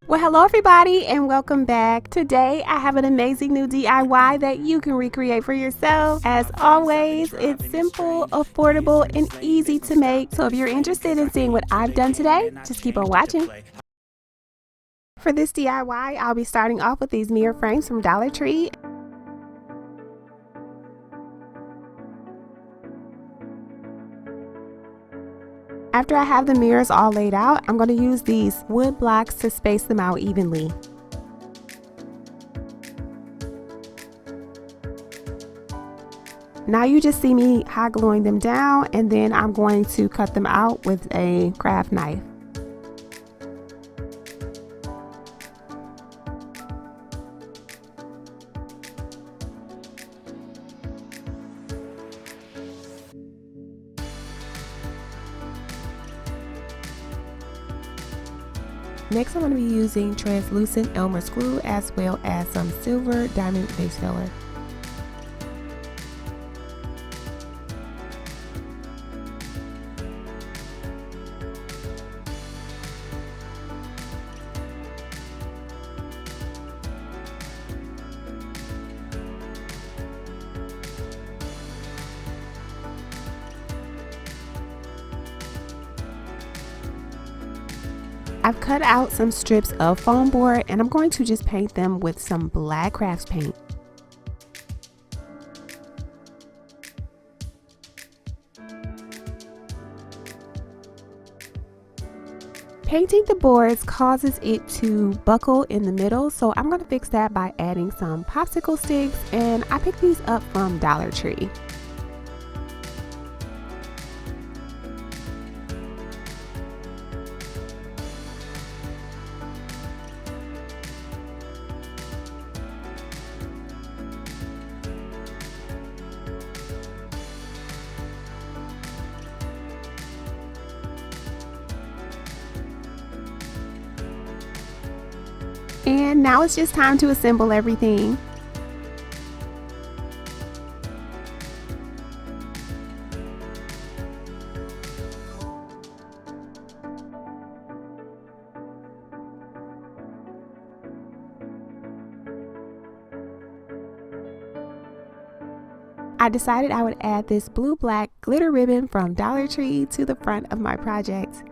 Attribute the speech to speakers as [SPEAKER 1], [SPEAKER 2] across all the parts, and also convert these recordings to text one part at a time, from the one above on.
[SPEAKER 1] Well, hello everybody and welcome back. Today I have an amazing new DIY that you can recreate for yourself. As always, it's simple, affordable, and easy to make. So if you're interested in seeing what I've done today, just keep on watching. For this DIY, I'll be starting off with these mirror frames from Dollar Tree. After I have the mirrors all laid out, I'm going to use these wood blocks to space them out evenly. Now you just see me hot gluing them down, and then I'm going to cut them out with a craft knife. Next, I'm going to be using translucent Elmer's glue as well as some silver diamond base filler. I've cut out some strips of foam board and I'm going to just paint them with some black crafts paint. Painting the boards causes it to buckle in the middle, so I'm going to fix that by adding some popsicle sticks, and I picked these up from Dollar Tree. And now it's just time to assemble everything. I decided I would add this blue-black glitter ribbon from Dollar Tree to the front of my project.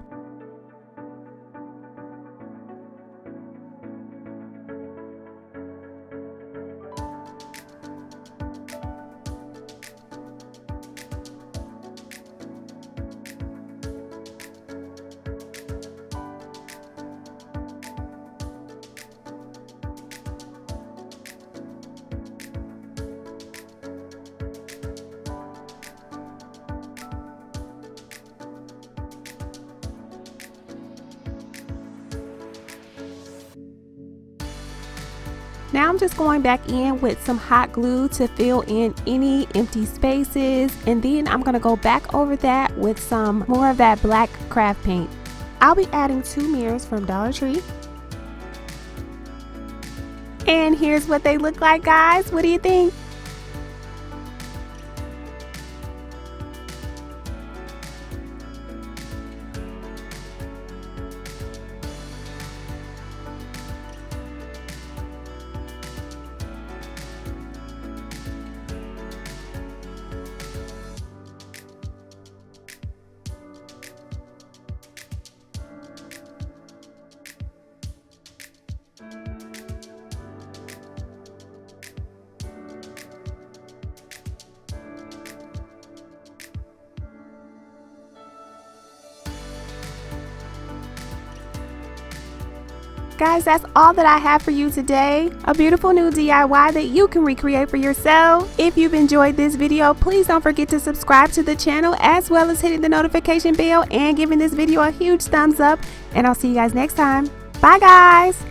[SPEAKER 1] Now I'm just going back in with some hot glue to fill in any empty spaces, and then I'm going to go back over that with some more of that black craft paint. I'll be adding 2 mirrors from Dollar Tree. And here's what they look like, guys. What do you think? Guys, that's all that I have for you today. A beautiful new DIY that you can recreate for yourself. If you've enjoyed this video, please don't forget to subscribe to the channel, as well as hitting the notification bell and giving this video a huge thumbs up. And I'll see you guys next time. Bye, guys.